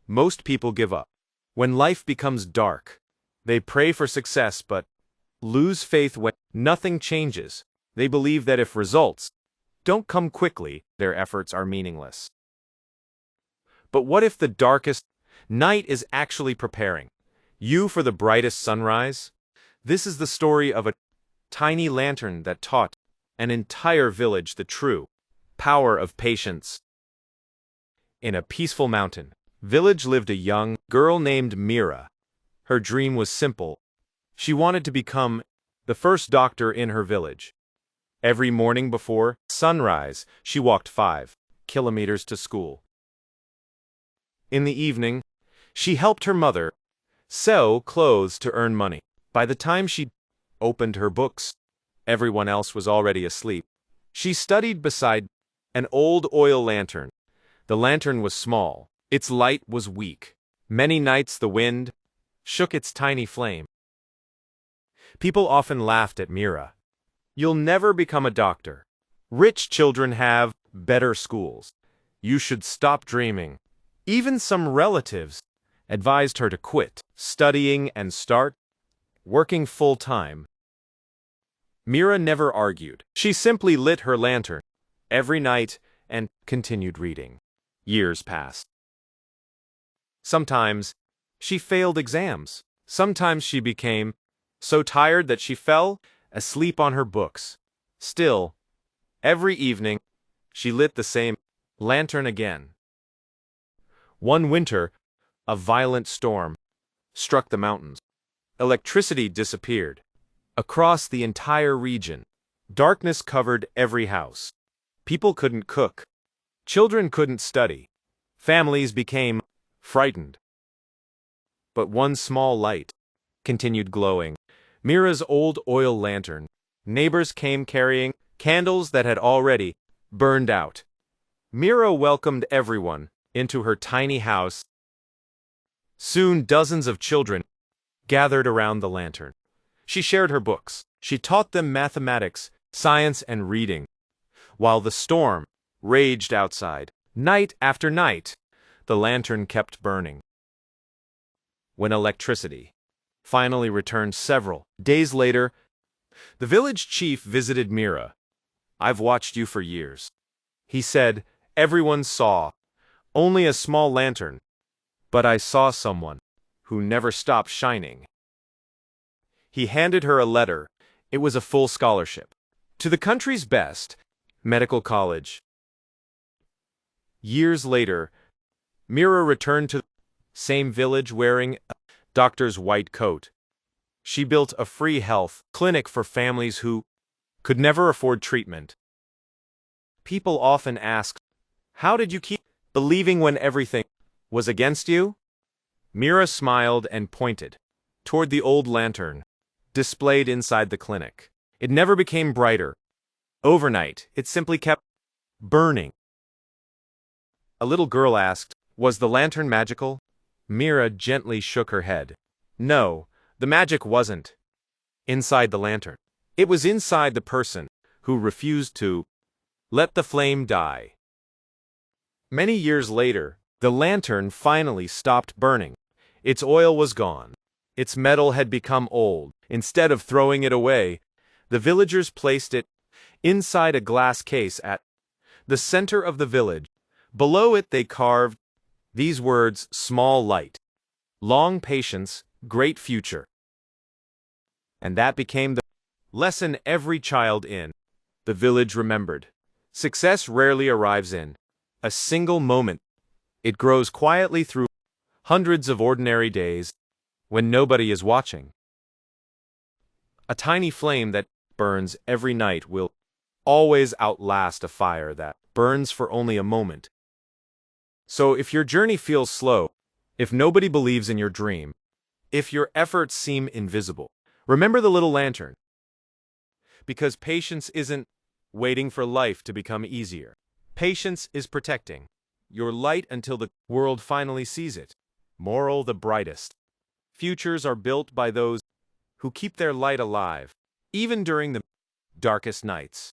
Most people give up. When life becomes dark, they pray for success but lose faith when nothing changes. They believe that if results don't come quickly, their efforts are meaningless. But what if the darkest night is actually preparing you for the brightest sunrise? This is the story of a tiny lantern that taught an entire village the true power of patience. In a peaceful mountain village lived a young girl named Mira. Her dream was simple. She wanted to become the first doctor in her village. Every morning before sunrise, she walked 5 kilometers to school. In the evening, she helped her mother sew clothes to earn money. By the time she opened her books, everyone else was already asleep. She studied beside an old oil lantern. The lantern was small. Its light was weak. Many nights the wind shook its tiny flame. People often laughed at Mira. "You'll never become a doctor. Rich children have better schools. You should stop dreaming." Even some relatives advised her to quit studying and start working full-time. Mira never argued. She simply lit her lantern every night and continued reading. Years passed. Sometimes she failed exams. Sometimes she became so tired that she fell asleep on her books. Still, every evening, she lit the same lantern again. One winter, a violent storm struck the mountains. Electricity disappeared across the entire region. Darkness covered every house. People couldn't cook. Children couldn't study. Families became frightened. But one small light continued glowing. Mira's old oil lantern. Neighbors came carrying candles that had already burned out. Mira welcomed everyone into her tiny house. Soon dozens of children gathered around the lantern. She shared her books. She taught them mathematics, science, and reading. While the storm raged outside, night after night, the lantern kept burning. When electricity finally returned several days later, the village chief visited Mira. "I've watched you for years," he said. "Everyone saw only a small lantern, but I saw someone who never stopped shining." He handed her a letter. It was a full scholarship to the country's best medical college. Years later, Mira returned to the same village wearing a doctor's white coat. She built a free health clinic for families who could never afford treatment. People often ask, "How did you keep believing when everything was against you?" Mira smiled and pointed toward the old lantern displayed inside the clinic. It never became brighter. Overnight, it simply kept burning. A little girl asked, "Was the lantern magical?" Mira gently shook her head. "No, the magic wasn't inside the lantern. It was inside the person who refused to let the flame die." Many years later, the lantern finally stopped burning. Its oil was gone. Its metal had become old. Instead of throwing it away, the villagers placed it inside a glass case at the center of the village. Below it they carved these words: "Small light, long patience, great future." And that became the lesson every child in the village remembered. Success rarely arrives in a single moment. It grows quietly through hundreds of ordinary days when nobody is watching. A tiny flame that burns every night will always outlast a fire that burns for only a moment. So if your journey feels slow, if nobody believes in your dream, if your efforts seem invisible, remember the little lantern. Because patience isn't waiting for life to become easier. Patience is protecting your light until the world finally sees it. Moral: the brightest futures are built by those who keep their light alive, even during the darkest nights.